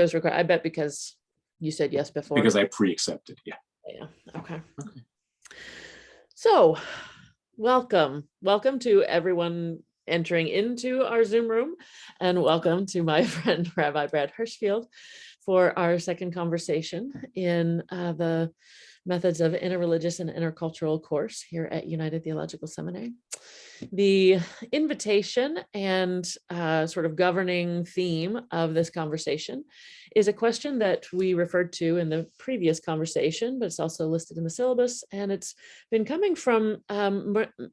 was required. I bet because you said yes before. Because I pre-accepted, yeah. Yeah, okay. So, welcome to everyone entering into our Zoom room, and welcome to my friend Rabbi Brad Hirschfield for our second conversation in the Methods of Interreligious and Intercultural course here at United Theological Seminary. The invitation and sort of governing theme of this conversation is a question that we referred to in the previous conversation, but it's also listed in the syllabus, and it's been coming from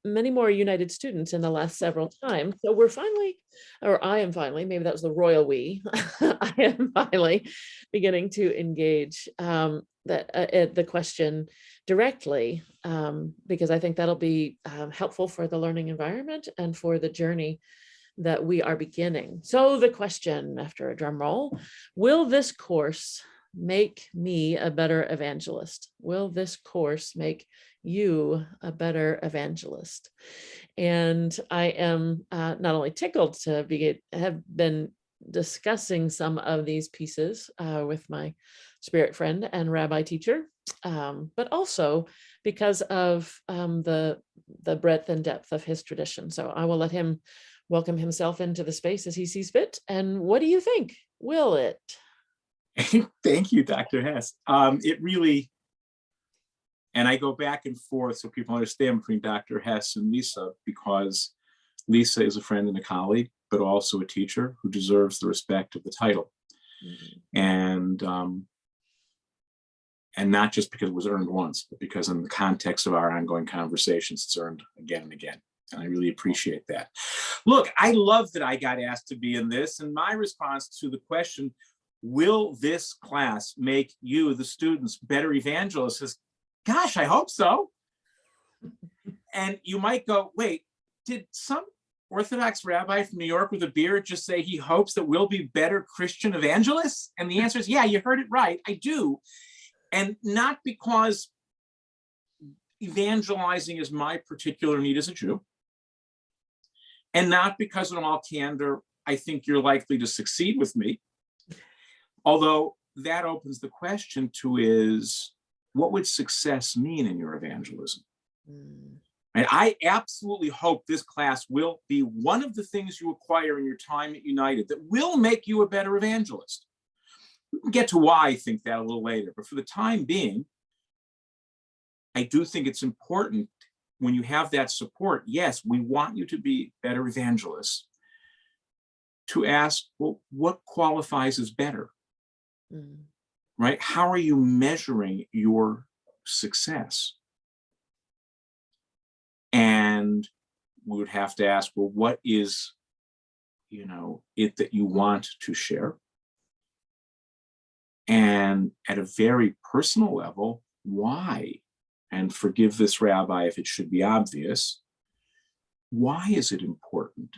many more United students in the last several times. So we're finally, or I am finally, maybe that was the royal we, I am finally beginning to engage the question directly, because I think that'll be helpful for the learning environment and for the journey that we are beginning. So the question, after a drum roll, will this course make me a better evangelist? Will this course make you a better evangelist? And I am not only tickled to have been discussing some of these pieces with my spirit friend and rabbi teacher, but also because of the breadth and depth of his tradition. So I will let him welcome himself into the space as he sees fit. And what do you think? Will it? Thank you, Dr. Hess. It really, and I go back and forth so people understand between Dr. Hess and Lisa, because Lisa is a friend and a colleague, but also a teacher who deserves the respect of the title. Mm-hmm. And not just because it was earned once, but because in the context of our ongoing conversations, it's earned again and again. And I really appreciate that. Look, I love that I got asked to be in this. And my response to the question, will this class make you, the students, better evangelists, is, gosh, I hope so. And you might go, wait, did some Orthodox rabbi from New York with a beard just say he hopes that we'll be better Christian evangelists? And the answer is, yeah, you heard it right. I do. And not because evangelizing is my particular need as a Jew, and not because in all candor, I think you're likely to succeed with me. Although that opens the question to is, what would success mean in your evangelism? And I absolutely hope this class will be one of the things you acquire in your time at United that will make you a better evangelist. We can get to why I think that a little later, but for the time being, I do think it's important when you have that support. Yes, we want you to be better evangelists, to ask, well, what qualifies as better? Right? How are you measuring your success? And we would have to ask, well, what is, it that you want to share? And at a very personal level, why? And forgive this rabbi if it should be obvious, why is it important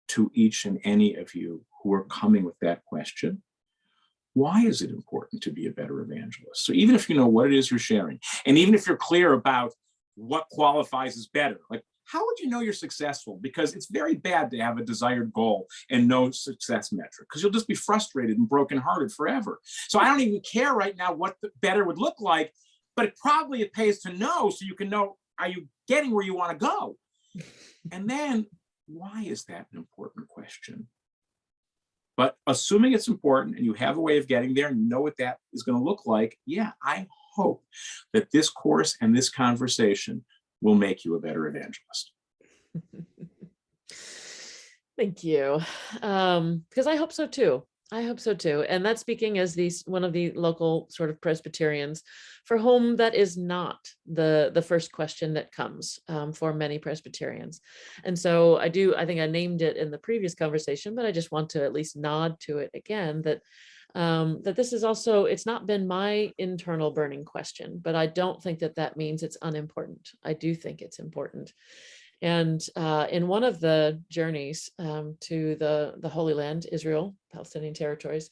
to each and any of you who are coming with that question? Why is it important to be a better evangelist? So even if you know what it is you're sharing, and even if you're clear about what qualifies as better, like, how would you know you're successful? Because it's very bad to have a desired goal and no success metric, because you'll just be frustrated and brokenhearted forever. So I don't even care right now what the better would look like, but it pays to know, so you can know, are you getting where you want to go? And then, why is that an important question? But assuming it's important and you have a way of getting there and you know what that is going to look like, yeah, I hope that this course and this conversation will make you a better evangelist. Thank you. Because I hope so too. And that's speaking as one of the local sort of Presbyterians for whom that is not the first question that comes for many Presbyterians. And so I think I named it in the previous conversation, but I just want to at least nod to it again, that this is also, it's not been my internal burning question, but I don't think that means it's unimportant. I do think it's important. And in one of the journeys to the Holy Land, Israel, Palestinian territories,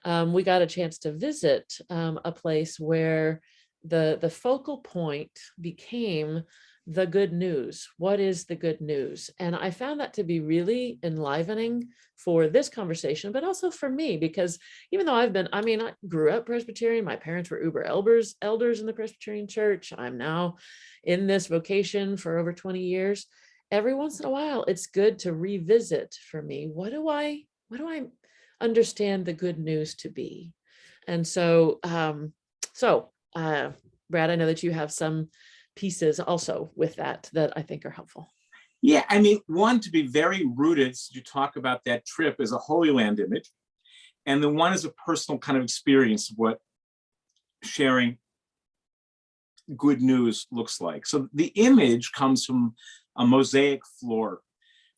we got a chance to visit a place where the focal point became the good news. What is the good news? And I found that to be really enlivening for this conversation, but also for me, because even though I grew up Presbyterian, my parents were uber elders in the Presbyterian church. I'm now in this vocation for over 20 years. Every once in a while, it's good to revisit for me. What do I understand the good news to be? And so, Brad, I know that you have some pieces also with that I think are helpful. Yeah, I mean, one, to be very rooted, you talk about that trip as a Holy Land image, and the one is a personal kind of experience of what sharing good news looks like. So the image comes from a mosaic floor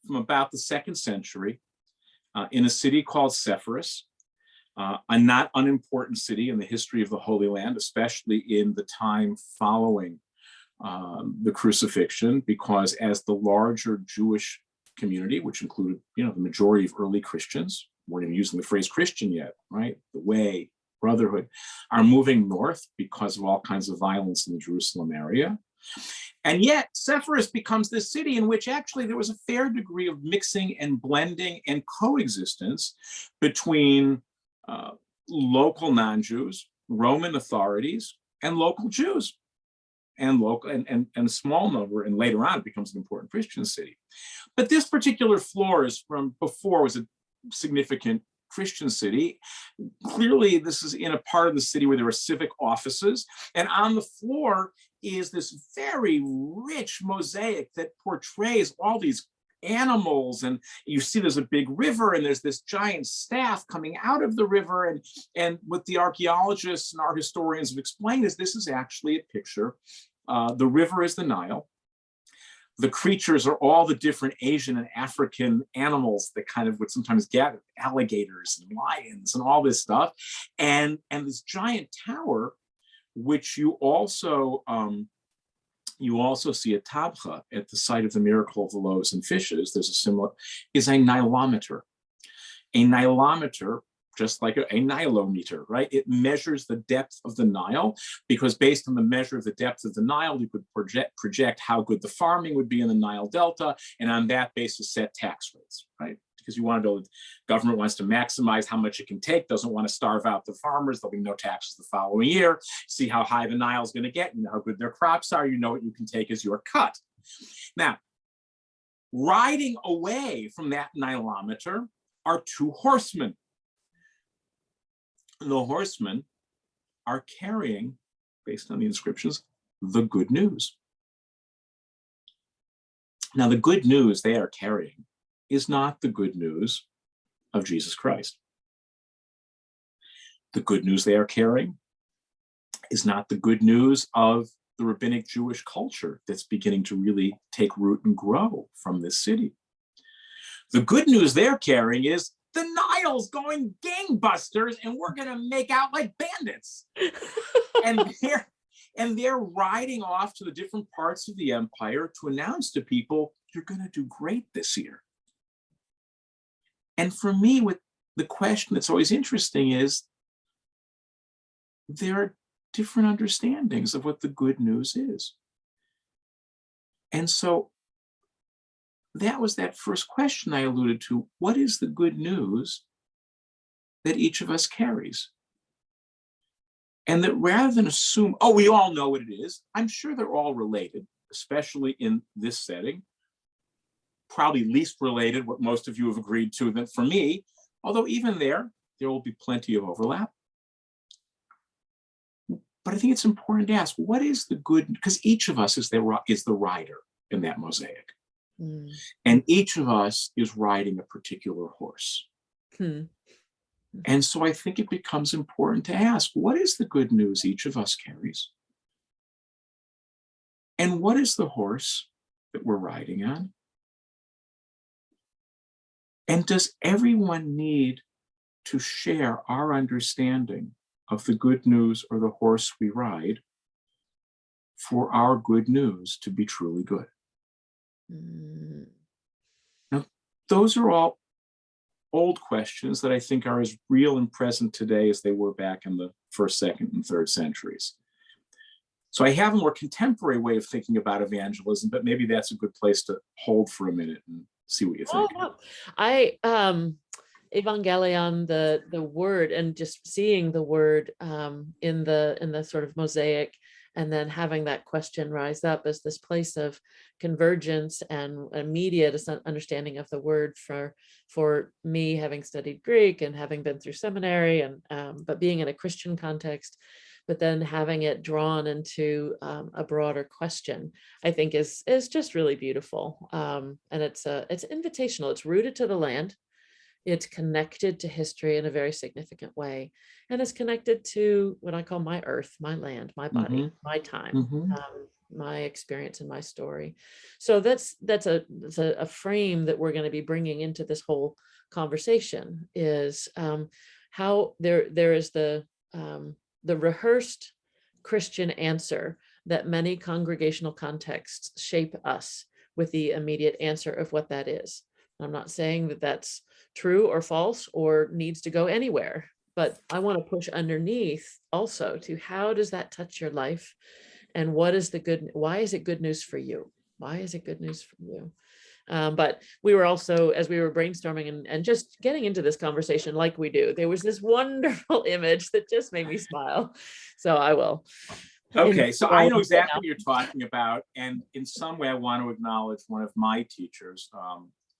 from about the 2nd century in a city called Sepphoris, a not unimportant city in the history of the Holy Land, especially in the time following the crucifixion, because as the larger Jewish community, which included, the majority of early Christians, weren't even using the phrase Christian yet, right? The Way, Brotherhood, are moving north because of all kinds of violence in the Jerusalem area. And yet Sepphoris becomes this city in which actually there was a fair degree of mixing and blending and coexistence between local non-Jews, Roman authorities, and local Jews. And a small number, and later on it becomes an important Christian city. But this particular floor is from before was a significant Christian city. Clearly, this is in a part of the city where there are civic offices, and on the floor is this very rich mosaic that portrays all these animals, and you see there's a big river, and there's this giant staff coming out of the river, and what the archaeologists and art historians have explained is this is actually a picture. The river is the Nile. The creatures are all the different Asian and African animals that kind of would sometimes gather, alligators and lions and all this stuff, and this giant tower, which you also see at Tabcha, at the site of the miracle of the loaves and fishes. There's a similar, is a nilometer. A nilometer, just like a nilometer, right? It measures the depth of the Nile, because based on the measure of the depth of the Nile, you could project how good the farming would be in the Nile Delta, and on that basis set tax rates, right? Because you want to know, the government wants to maximize how much it can take, doesn't want to starve out the farmers. There'll be no taxes the following year. See how high the Nile is going to get, you know how good their crops are, you know what you can take as your cut. Now, riding away from that nilometer are 2 horsemen. The horsemen are carrying, based on the inscriptions, the good news. Now, the good news they are carrying is not the good news of Jesus Christ. The good news they are carrying is not the good news of the rabbinic Jewish culture that's beginning to really take root and grow from this city. The good news they're carrying is the Nile's going gangbusters and we're going to make out like bandits. and they're riding off to the different parts of the empire to announce to people, you're going to do great this year. And for me, with the question that's always interesting is, there are different understandings of what the good news is. And so that was that first question I alluded to. What is the good news that each of us carries? And that rather than assume, oh, we all know what it is, I'm sure they're all related, especially in this setting. Probably least related, what most of you have agreed to, that for me, although even there will be plenty of overlap. But I think it's important to ask, what is the good, because each of us is the rider in that mosaic. Mm. And each of us is riding a particular horse. Hmm. And so I think it becomes important to ask, what is the good news each of us carries? And what is the horse that we're riding on? And does everyone need to share our understanding of the good news or the horse we ride for our good news to be truly good? Mm. Now, those are all old questions that I think are as real and present today as they were back in the 1st, 2nd, and 3rd centuries. So I have a more contemporary way of thinking about evangelism, but maybe that's a good place to hold for a minute and see what you think. Oh, no. I Evangelion, the word, and just seeing the word in the sort of mosaic, and then having that question rise up as this place of convergence and immediate understanding of the word for me, having studied Greek and having been through seminary, and but being in a Christian context, but then having it drawn into a broader question, I think is just really beautiful. And it's invitational. It's rooted to the land. It's connected to history in a very significant way, and it's connected to what I call my earth, my land, my body, my time, my experience and my story. So that's a frame that we're going to be bringing into this whole conversation, is how there is the rehearsed Christian answer that many congregational contexts shape us with the immediate answer of what that is. I'm not saying that that's true or false or needs to go anywhere, but I want to push underneath also to how does that touch your life, and what is why is it good news for you? Why is it good news for you? But we were also, as we were brainstorming and just getting into this conversation like we do, there was this wonderful image that just made me smile. So I will. Okay, so I know exactly what you're talking about. And in some way, I want to acknowledge one of my teachers,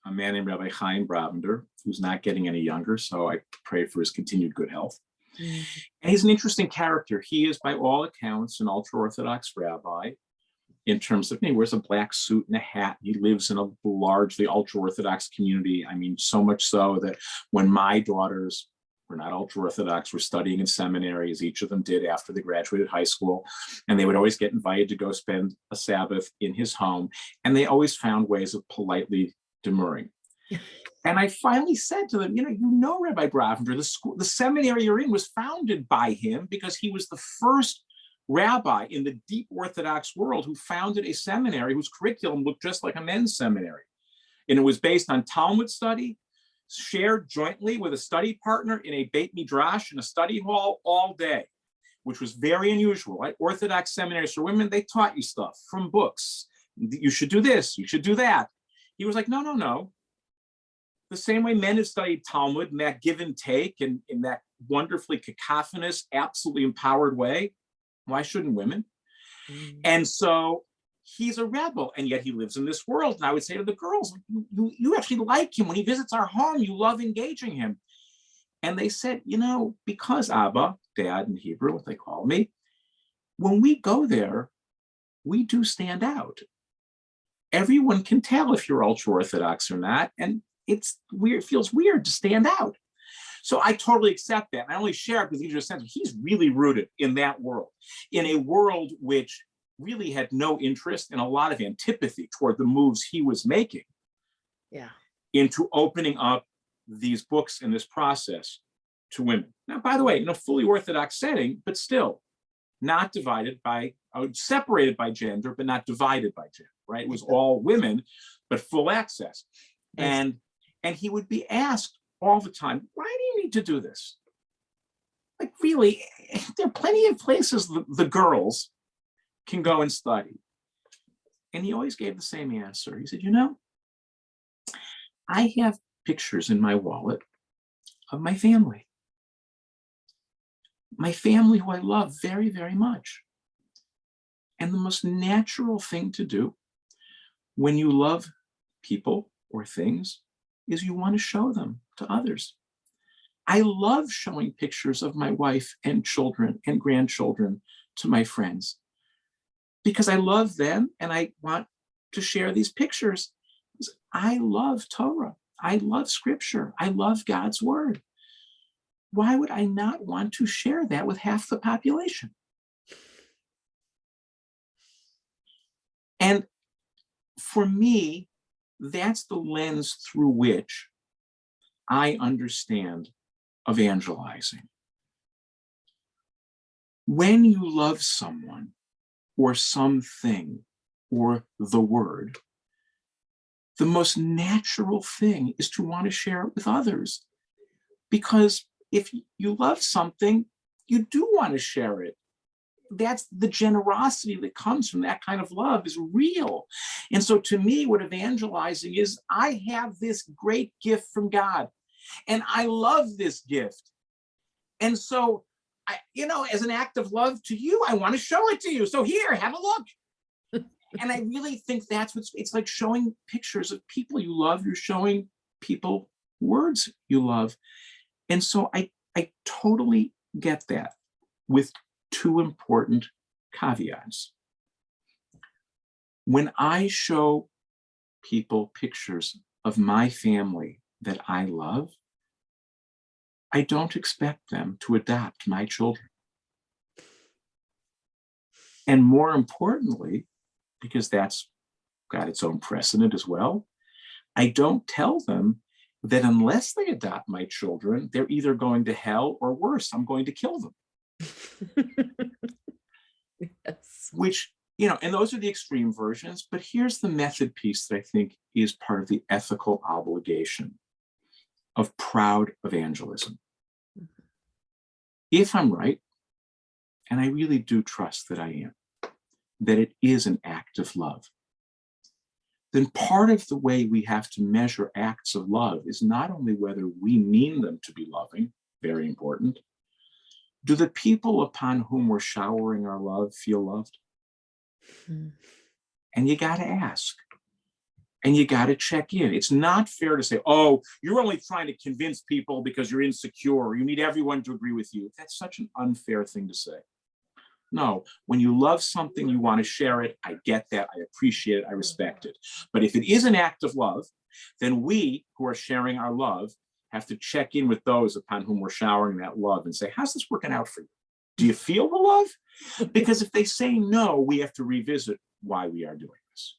a man named Rabbi Brabender, who's not getting any younger. So I pray for his continued good health. And he's an interesting character. He is, by all accounts, an ultra-Orthodox rabbi in terms of, he wears a black suit and a hat. He lives in a largely ultra-Orthodox community. I mean, so much so that when my daughters were not ultra-Orthodox, were studying in seminaries, each of them did after they graduated high school, and they would always get invited to go spend a Sabbath in his home, and they always found ways of politely demurring. And I finally said to them, Rabbi Bravender, the seminary you're in was founded by him because he was the first rabbi in the deep Orthodox world who founded a seminary whose curriculum looked just like a men's seminary. And it was based on Talmud study, shared jointly with a study partner in a Beit Midrash in a study hall all day, which was very unusual, right? Orthodox seminaries for women, they taught you stuff from books. You should do this, you should do that. He was like, no. The same way men have studied Talmud in that give and take and in that wonderfully cacophonous, absolutely empowered way, why shouldn't women? And so he's a rebel, and yet he lives in this world. And I would say to the girls, you actually like him. When he visits our home, you love engaging him. And they said, because Abba, Dad in Hebrew, what they call me, when we go there, we do stand out. Everyone can tell if you're ultra-Orthodox or not. And it's weird, it feels weird to stand out. So I totally accept that. And I only share it because he just says he's really rooted in that world, in a world which really had no interest and a lot of antipathy toward the moves he was making into opening up these books and this process to women. Now, by the way, in a fully Orthodox setting, but still not divided by, separated by gender, but not divided by gender, right? It was all women, but full access. And he would be asked all the time, why do you need to do this? Like, really, there are plenty of places the girls can go and study. And he always gave the same answer. He said, I have pictures in my wallet of my family who I love very, very much. And the most natural thing to do when you love people or things is you want to show them to others. I love showing pictures of my wife and children and grandchildren to my friends because I love them and I want to share these pictures. I love Torah. I love scripture. I love God's word. Why would I not want to share that with half the population? And for me, that's the lens through which I understand evangelizing. When you love someone or something or the word, the most natural thing is to want to share it with others. Because if you love something, you do want to share it that's the generosity that comes from that kind of love is real. And so to me, what evangelizing is, I have this great gift from God and I love this gift. And so as an act of love to you, I want to show it to you. So here, have a look. And I really think that's it's like showing pictures of people you love. You're showing people words you love. And so I totally get that, with two important caveats. When I show people pictures of my family that I love, I don't expect them to adopt my children. And more importantly, because that's got its own precedent as well, I don't tell them that unless they adopt my children, they're either going to hell or worse, I'm going to kill them. Yes. Which, and those are the extreme versions, but here's the method piece that I think is part of the ethical obligation of proud evangelism. If I'm right, and I really do trust that I am, that it is an act of love, then part of the way we have to measure acts of love is not only whether we mean them to be loving, very important, do the people upon whom we're showering our love feel loved? And you got to ask. And you got to check in. It's not fair to say, oh, you're only trying to convince people because you're insecure, or you need everyone to agree with you. That's such an unfair thing to say. No, when you love something, you want to share it. I get that. I appreciate it. I respect it. But if it is an act of love, then we who are sharing our love have to check in with those upon whom we're showering that love and say, how's this working out for you? Do you feel the love? Because if they say no, we have to revisit why we are doing this.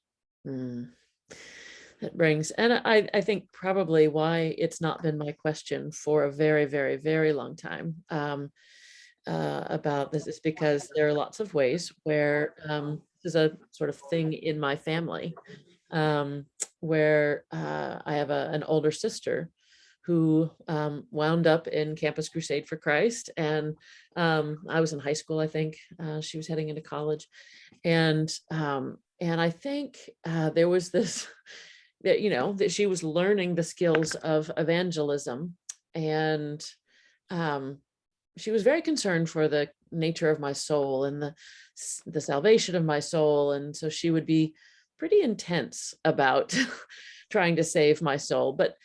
That brings, and I think probably why it's not been my question for a very, very, very long time about this is because there are lots of ways where this is a sort of thing in my family where I have an older sister who wound up in Campus Crusade for Christ. And I was in high school, I think. She was heading into college. And I think there was this, that she was learning the skills of evangelism. And she was very concerned for the nature of my soul and the salvation of my soul. And so she would be pretty intense about trying to save my soul. But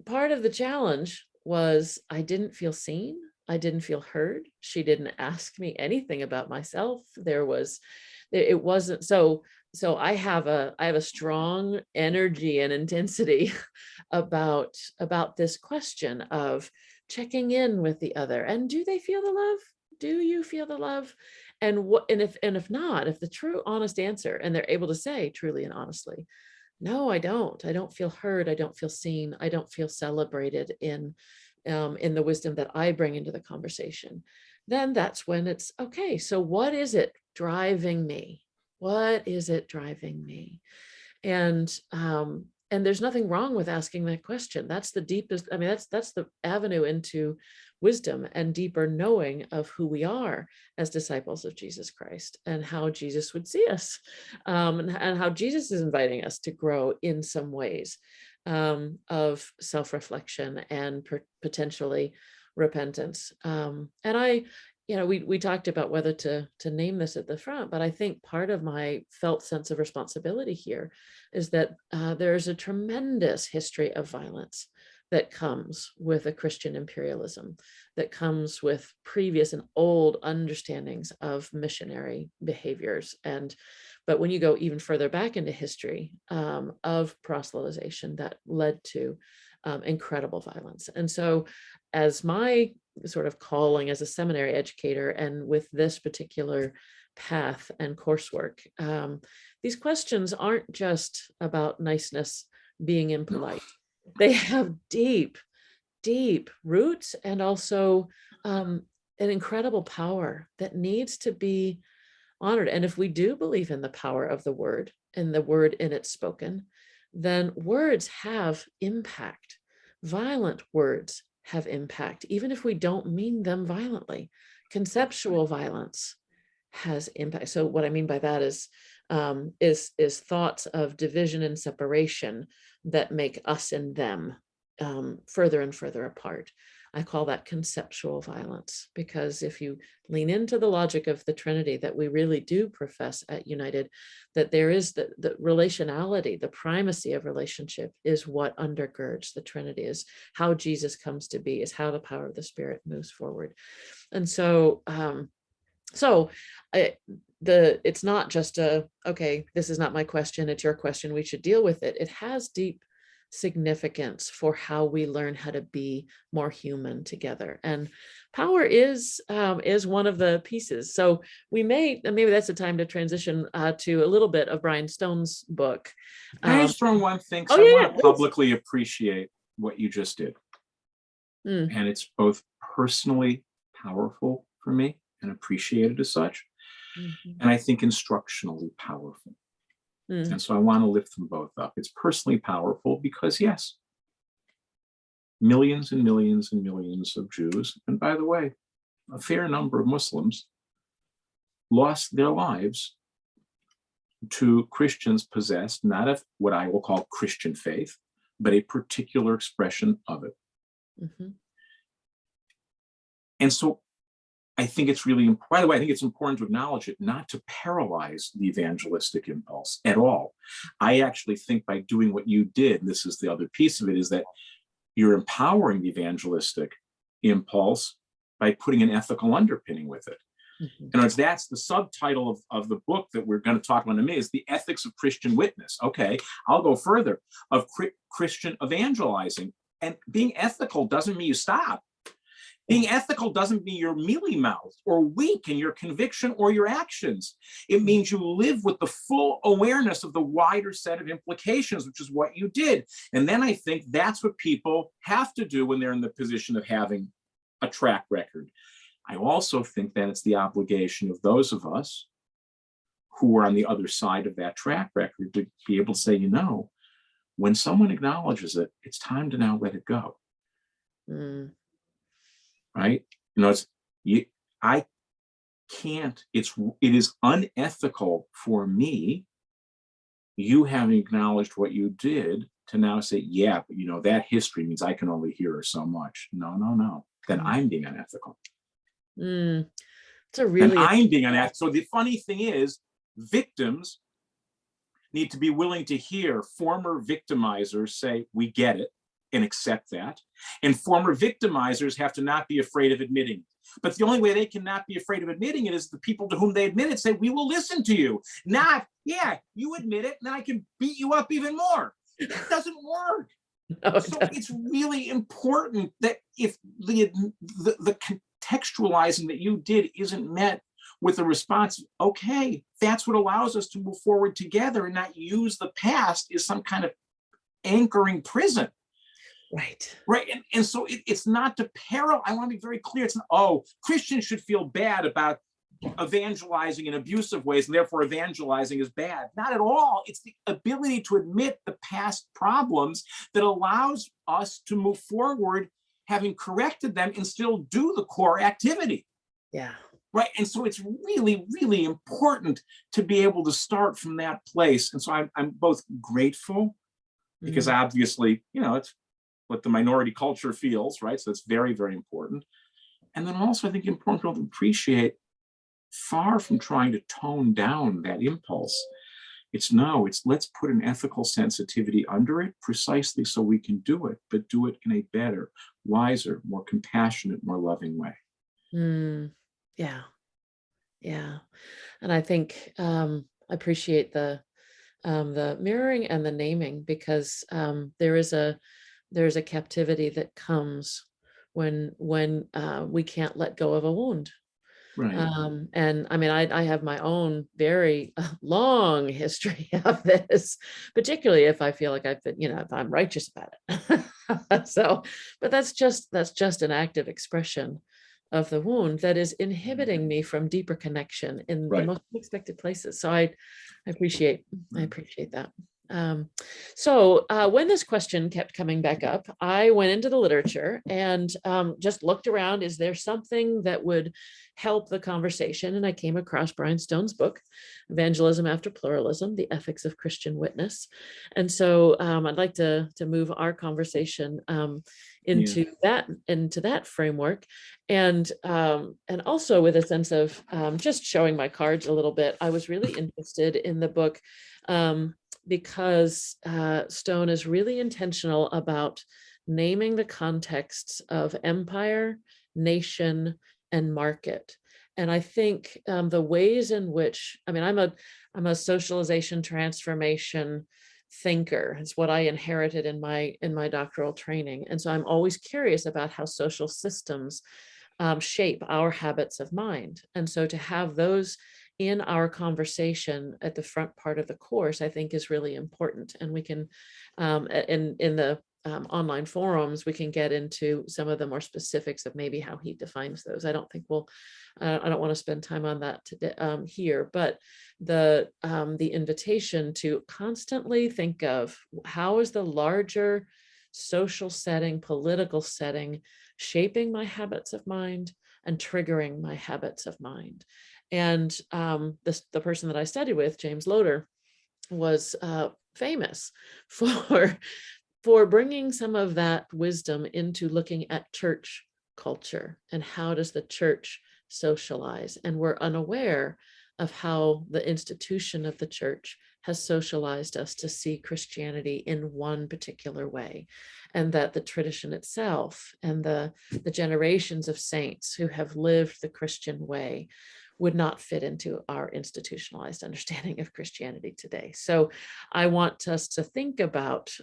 part of the challenge was I didn't feel seen. I didn't feel heard. She didn't ask me anything about myself. It wasn't so I have a strong energy and intensity about this question of checking in with the other. And do they feel the love? Do you feel the love? And if not, if the true honest answer, and they're able to say truly and honestly, no, I don't feel heard. I don't feel seen. I don't feel celebrated in the wisdom that I bring into the conversation. Then that's when it's okay. So what is it driving me? What is it driving me? And there's nothing wrong with asking that question. That's the deepest, that's the avenue into wisdom and deeper knowing of who we are as disciples of Jesus Christ and how Jesus would see us, and how Jesus is inviting us to grow in some ways of self-reflection and potentially repentance. And we talked about whether to name this at the front, but I think part of my felt sense of responsibility here is that there's a tremendous history of violence that comes with a Christian imperialism, that comes with previous and old understandings of missionary behaviors. But when you go even further back into history of proselytization, that led to incredible violence. And so as my sort of calling as a seminary educator, and with this particular path and coursework, these questions aren't just about niceness, being impolite. They have deep, deep roots and also an incredible power that needs to be honored. And if we do believe in the power of the word and the word in its spoken, then words have impact. Violent words have impact, even if we don't mean them violently. Conceptual violence has impact. So what I mean by that is thoughts of division and separation that make us and them further and further apart. I call that conceptual violence, because if you lean into the logic of the Trinity that we really do profess at United, that there is the relationality, the primacy of relationship is what undergirds the Trinity, is how Jesus comes to be, is how the power of the Spirit moves forward. And so it's not just okay, this is not my question, it's your question, we should deal with it. It has deep significance for how we learn how to be more human together, and power is one of the pieces. So maybe that's the time to transition to a little bit of Bryan Stone's book. Can I just throw in one thing? Oh, I yeah, want to publicly appreciate what you just did. And it's both personally powerful for me and appreciated as such, and I think instructionally powerful. And so I want to lift them both up. It's personally powerful because, yes, millions and millions and millions of Jews, and by the way, a fair number of Muslims, lost their lives to Christians possessed not of what I will call Christian faith, but a particular expression of it. And so I think it's really, by the way, I think it's important to acknowledge it, not to paralyze the evangelistic impulse at all. I actually think by doing what you did, this is the other piece of it, is that you're empowering the evangelistic impulse by putting an ethical underpinning with it. In other words, that's the subtitle of the book that we're going to talk about in a minute, is The Ethics of Christian Witness. Okay, I'll go further, of Christian evangelizing. And being ethical doesn't mean you stop. Being ethical doesn't mean you're mealy-mouthed or weak in your conviction or your actions. It means you live with the full awareness of the wider set of implications, which is what you did. And then I think that's what people have to do when they're in the position of having a track record. I also think that it's the obligation of those of us who are on the other side of that track record to be able to say, you know, when someone acknowledges it, it's time to now let it go. Right? You know, I can't, it is unethical for me, you having acknowledged what you did, to now say, yeah, but you know, that history means I can only hear her so much. No. Then I'm being unethical. It's a really, and I'm being unethical. So the funny thing is, victims need to be willing to hear former victimizers say, we get it, and accept that. And former victimizers have to not be afraid of admitting it. But the only way they can not be afraid of admitting it is the people to whom they admit it say, we will listen to you. Not, yeah, you admit it, and I can beat you up even more. It doesn't work. No, so it's really important that if the contextualizing that you did isn't met with a response, okay, that's what allows us to move forward together and not use the past as some kind of anchoring prison. Right. And so it's not to peril. I want to be very clear. It's not, Christians should feel bad about evangelizing in abusive ways, and therefore evangelizing is bad. Not at all. It's the ability to admit the past problems that allows us to move forward, having corrected them, and still do the core activity. Yeah. Right. And so it's really, really important to be able to start from that place. And so I'm both grateful, because obviously, you know, it's what the minority culture feels, right? So it's very, very important. And then also, I think important to appreciate, far from trying to tone down that impulse, it's let's put an ethical sensitivity under it precisely so we can do it, but do it in a better, wiser, more compassionate, more loving way. Yeah. And I think I appreciate the mirroring and the naming, because there's a captivity that comes when we can't let go of a wound. Right. And I mean, I have my own very long history of this, particularly if I feel like I've been, you know, if I'm righteous about it. So, but that's just an active expression of the wound that is inhibiting me from deeper connection in the most unexpected places. So I appreciate that. When this question kept coming back up, I went into the literature and just looked around. Is there something that would help the conversation? And I came across Bryan Stone's book, Evangelism After Pluralism, The Ethics of Christian Witness. And so I'd like to move our conversation into that framework, and also with a sense of just showing my cards a little bit. I was really interested in the book because Stone is really intentional about naming the contexts of empire, nation, and market. And I think the ways in which, I mean, I'm a socialization transformation thinker. It's what I inherited in my doctoral training. And so I'm always curious about how social systems shape our habits of mind. And so to have those in our conversation at the front part of the course, I think is really important. And we can, in the online forums, we can get into some of the more specifics of maybe how he defines those. I don't think I don't want to spend time on that today, here, but the invitation to constantly think of how is the larger social setting, political setting, shaping my habits of mind and triggering my habits of mind. And the person that I studied with, James Loder, was famous for bringing some of that wisdom into looking at church culture and how does the church socialize. And we're unaware of how the institution of the church has socialized us to see Christianity in one particular way, and that the tradition itself and the generations of saints who have lived the Christian way would not fit into our institutionalized understanding of Christianity today. So I want us to think about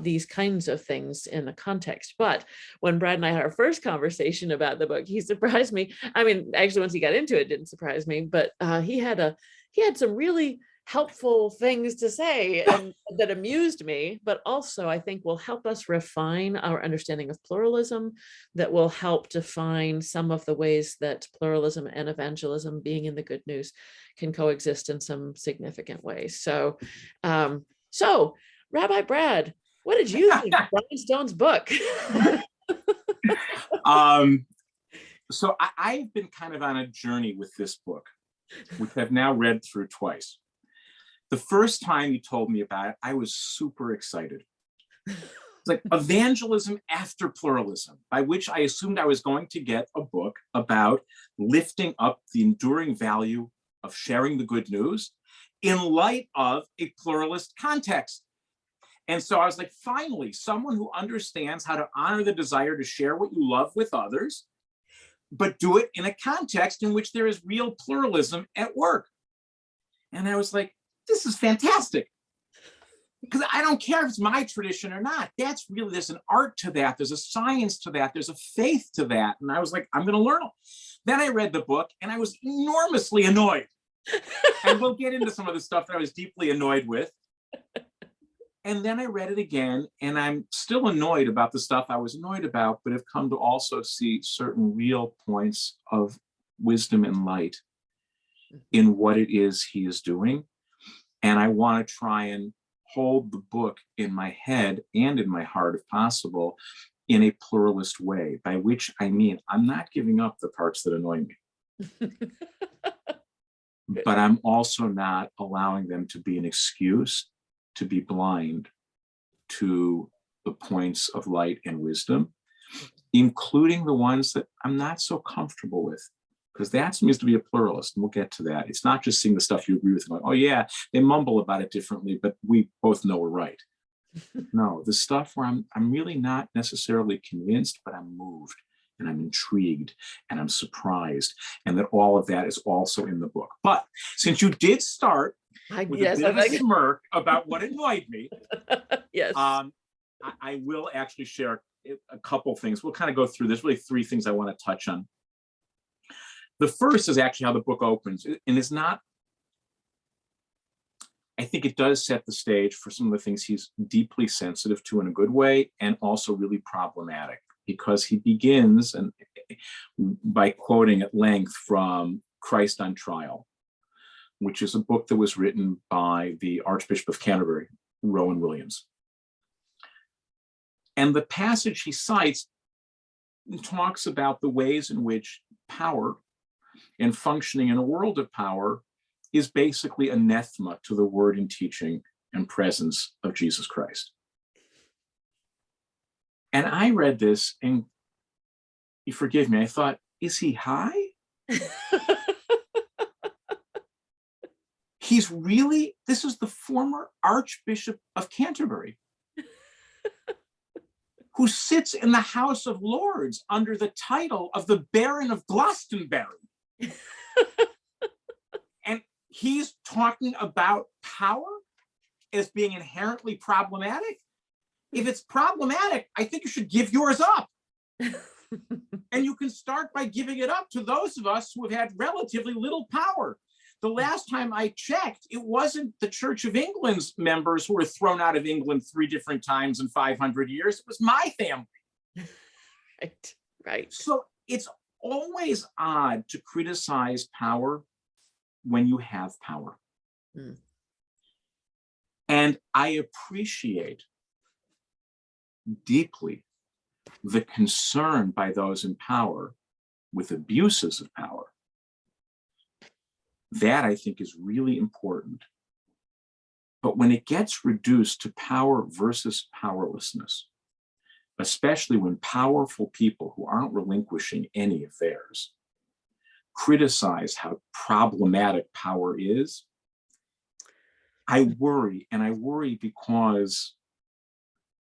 these kinds of things in the context. But when Brad and I had our first conversation about the book, he surprised me. I mean, actually, once he got into it, it didn't surprise me, but he had some really helpful things to say and that amused me, but also I think will help us refine our understanding of pluralism, that will help define some of the ways that pluralism and evangelism, being in the good news, can coexist in some significant ways. So Rabbi Brad, what did you think of Bryan Stone's book? So I've been kind of on a journey with this book, which I've now read through twice. The first time you told me about it, I was super excited. It's like Evangelism After Pluralism, by which I assumed I was going to get a book about lifting up the enduring value of sharing the good news in light of a pluralist context. And so I was like, finally, someone who understands how to honor the desire to share what you love with others, but do it in a context in which there is real pluralism at work. And I was like, this is fantastic, because I don't care if it's my tradition or not. That's really, there's an art to that. There's a science to that. There's a faith to that. And I was like, I'm going to learn. Then I read the book and I was enormously annoyed. And we'll get into some of the stuff that I was deeply annoyed with. And then I read it again and I'm still annoyed about the stuff I was annoyed about, but have come to also see certain real points of wisdom and light in what it is he is doing. And I want to try and hold the book in my head and in my heart, if possible, in a pluralist way, by which I mean, I'm not giving up the parts that annoy me, but I'm also not allowing them to be an excuse to be blind to the points of light and wisdom, including the ones that I'm not so comfortable with. Because that means to be a pluralist, and we'll get to that. It's not just seeing the stuff you agree with, and like, oh yeah, they mumble about it differently, but we both know we're right. No, the stuff where I'm really not necessarily convinced, but I'm moved, and I'm intrigued, and I'm surprised, and that all of that is also in the book. But since you did start with a bit of a smirk about what annoyed me, yes, I will actually share a couple things. We'll kind of go through. There's really three things I want to touch on. The first is actually how the book opens, and it's not, I think it does set the stage for some of the things he's deeply sensitive to in a good way, and also really problematic, because he begins by quoting at length from Christ on Trial, which is a book that was written by the Archbishop of Canterbury, Rowan Williams. And the passage he cites talks about the ways in which power and functioning in a world of power is basically anathema to the word and teaching and presence of Jesus Christ. And I read this, and you forgive me, I thought, is he high? This is the former Archbishop of Canterbury, who sits in the House of Lords under the title of the Baron of Glastonbury. And he's talking about power as being inherently problematic. If it's problematic, I think you should give yours up. And you can start by giving it up to those of us who have had relatively little power. The last time I checked, it wasn't the Church of England's members who were thrown out of England 3 different times in 500 years. It was my family. Right. So it's always odd to criticize power when you have power. Mm. And I appreciate deeply the concern by those in power with abuses of power. That, I think, is really important. But when it gets reduced to power versus powerlessness, especially when powerful people who aren't relinquishing any of theirs criticize how problematic power is, I worry. And I worry because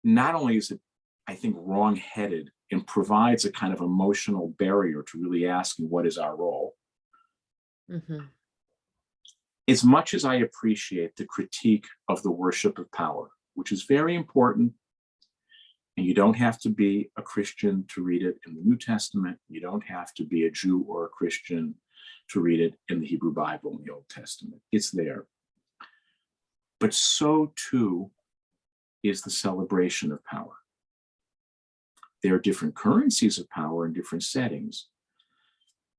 not only is it, I think, wrong-headed and provides a kind of emotional barrier to really asking what is our role. Mm-hmm. As much as I appreciate the critique of the worship of power, which is very important, and you don't have to be a Christian to read it in the New Testament, you don't have to be a Jew or a Christian to read it in the Hebrew Bible in the Old Testament. It's there. But so too is the celebration of power. There are different currencies of power in different settings,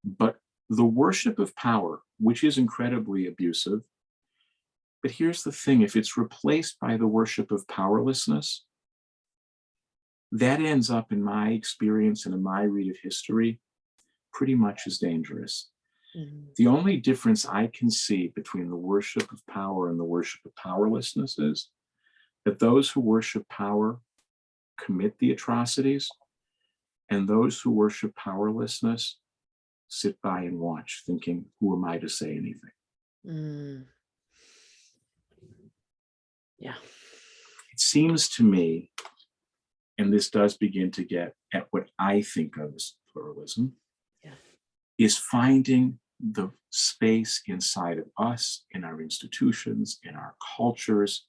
but the worship of power, which is incredibly abusive, but here's the thing, if it's replaced by the worship of powerlessness, that ends up, in my experience and in my read of history, pretty much as dangerous. Mm-hmm. The only difference I can see between the worship of power and the worship of powerlessness is that those who worship power commit the atrocities, and those who worship powerlessness sit by and watch, thinking, who am I to say anything? Mm. Yeah. It seems to me, and this does begin to get at what I think of as pluralism, is finding the space inside of us, in our institutions, in our cultures,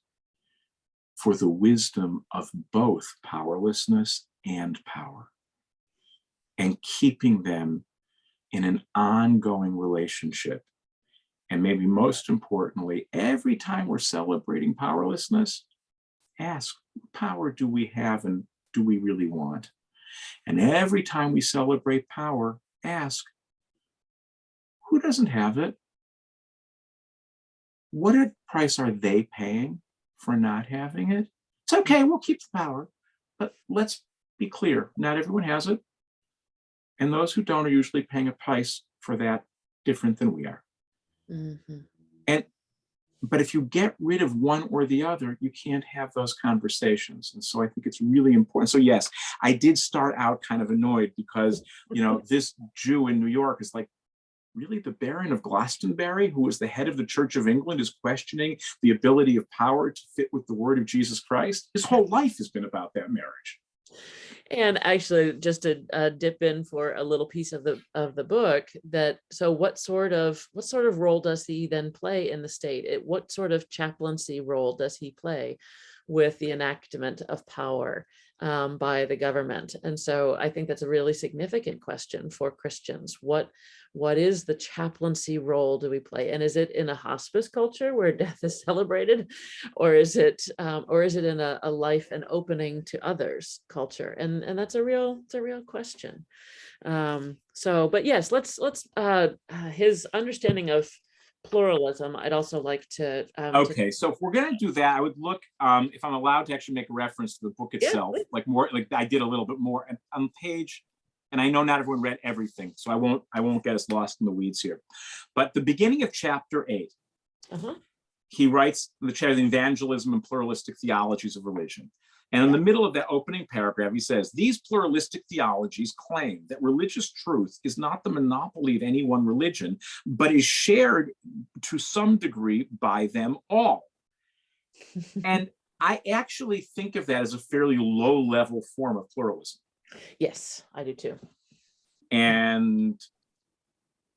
for the wisdom of both powerlessness and power, and keeping them in an ongoing relationship. And maybe most importantly, every time we're celebrating powerlessness, ask, what power do we have and do we really want? And every time we celebrate power, ask, who doesn't have it? What price are they paying for not having it? It's okay, we'll keep the power, but let's be clear, not everyone has it. And those who don't are usually paying a price for that different than we are. Mm-hmm. But if you get rid of one or the other, you can't have those conversations. And so I think it's really important. So yes, I did start out kind of annoyed because, this Jew in New York is like, really, the Baron of Glastonbury, who is the head of the Church of England, is questioning the ability of power to fit with the word of Jesus Christ? His whole life has been about that marriage. And actually, just to dip in for a little piece of the book, so what sort of role does he then play in the state? What sort of chaplaincy role does he play with the enactment of power by the government? And so I think that's a really significant question for Christians. What is the chaplaincy role do we play? And is it in a hospice culture where death is celebrated, or is it in a life and opening to others culture? And that's a real question. But yes, let's his understanding of pluralism, I'd also like to. Okay, so if we're going to do that, I would look, if I'm allowed to actually make a reference to the book itself, please. like more, like I did a little bit more on page, and I know not everyone read everything, so I won't get us lost in the weeds here. But the beginning of chapter 8, he writes the chapter, the Evangelism and Pluralistic Theologies of Religion. And in the middle of that opening paragraph, he says, these pluralistic theologies claim that religious truth is not the monopoly of any one religion, but is shared to some degree by them all. And I actually think of that as a fairly low-level form of pluralism. Yes, I do too. And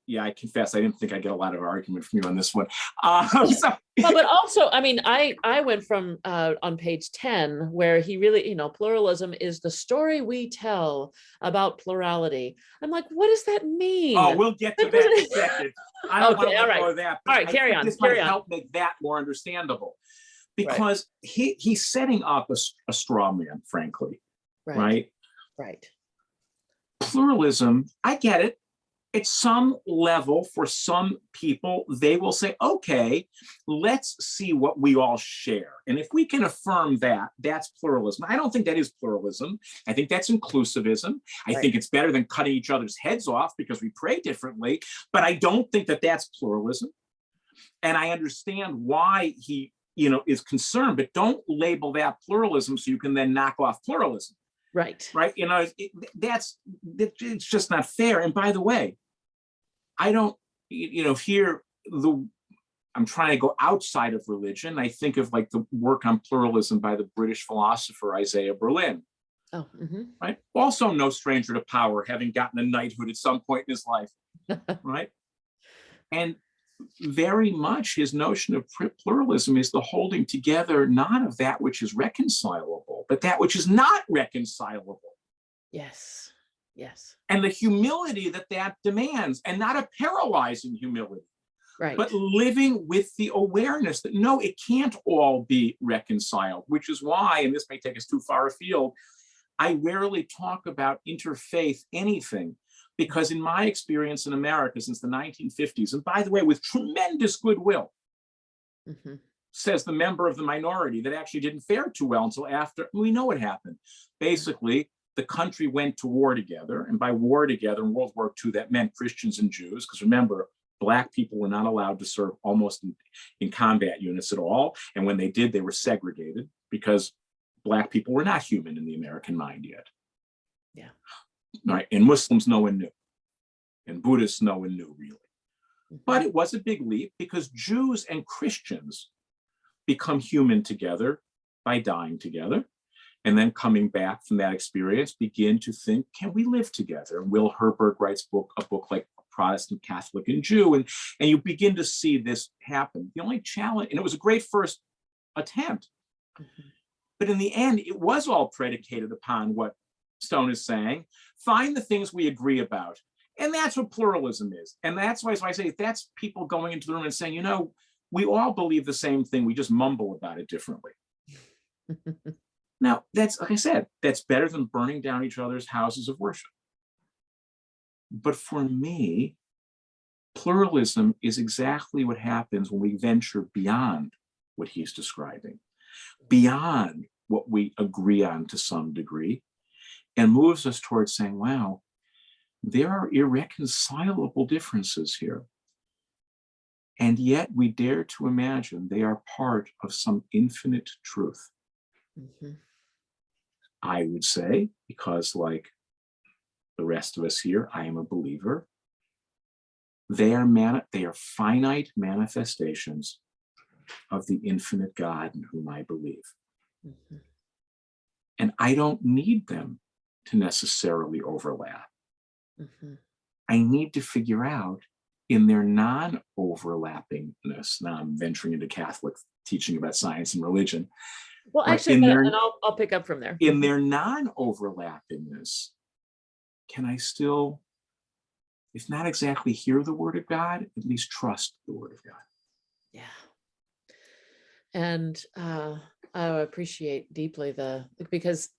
yeah, I confess, I didn't think I'd get a lot of argument from you on this one. Well, but also, I mean, I went from on page 10, where he really, pluralism is the story we tell about plurality. I'm like, what does that mean? Oh, we'll get to that in a second. I don't want to let go of that. All right, carry on. This might help make that more understandable. Because he's setting up a straw man, frankly. Right. Pluralism, I get it. At some level, for some people, they will say, okay, let's see what we all share. And if we can affirm that, that's pluralism. I don't think that is pluralism. I think that's inclusivism. I think it's better than cutting each other's heads off because we pray differently. But I don't think that that's pluralism. And I understand why he, is concerned, but don't label that pluralism so you can then knock off pluralism. Right. It's just not fair. And by the way, I don't, here, I'm trying to go outside of religion. I think of like the work on pluralism by the British philosopher Isaiah Berlin. Right. Also no stranger to power, having gotten a knighthood at some point in his life. Right. And very much his notion of pluralism is the holding together, not of that which is reconcilable, but that which is not reconcilable. Yes. And the humility that demands, and not a paralyzing humility, but living with the awareness that no, it can't all be reconciled, which is why, and this may take us too far afield, I rarely talk about interfaith anything. Because in my experience in America since the 1950s, and by the way, with tremendous goodwill, says the member of the minority that actually didn't fare too well until after, we know what happened. Basically, the country went to war together, and by war together in World War II, that meant Christians and Jews, because remember, Black people were not allowed to serve almost in combat units at all, and when they did, they were segregated, because Black people were not human in the American mind yet. Right. And Muslims, no one knew. And Buddhists, no one knew, really. But it was a big leap because Jews and Christians become human together by dying together. And then coming back from that experience, begin to think, can we live together? And Will Herberg writes a book like Protestant, Catholic, and Jew. And you begin to see this happen. The only challenge, and it was a great first attempt. But in the end, it was all predicated upon what Stone is saying, find the things we agree about. And that's what pluralism is. And that's why I say that's people going into the room and saying, we all believe the same thing, we just mumble about it differently. Now, that's, like I said, that's better than burning down each other's houses of worship. But for me, pluralism is exactly what happens when we venture beyond what he's describing, beyond what we agree on to some degree, and moves us towards saying, wow, there are irreconcilable differences here. And yet we dare to imagine they are part of some infinite truth. I would say, because like the rest of us here, I am a believer, they are finite manifestations of the infinite God in whom I believe. And I don't need them to necessarily overlap. I need to figure out in their non-overlappingness. Now I'm venturing into Catholic teaching about science and religion. Well, actually, and I'll pick up from there. In their non-overlappingness, can I still, if not exactly hear the word of God, at least trust the word of God? Yeah. And I appreciate deeply because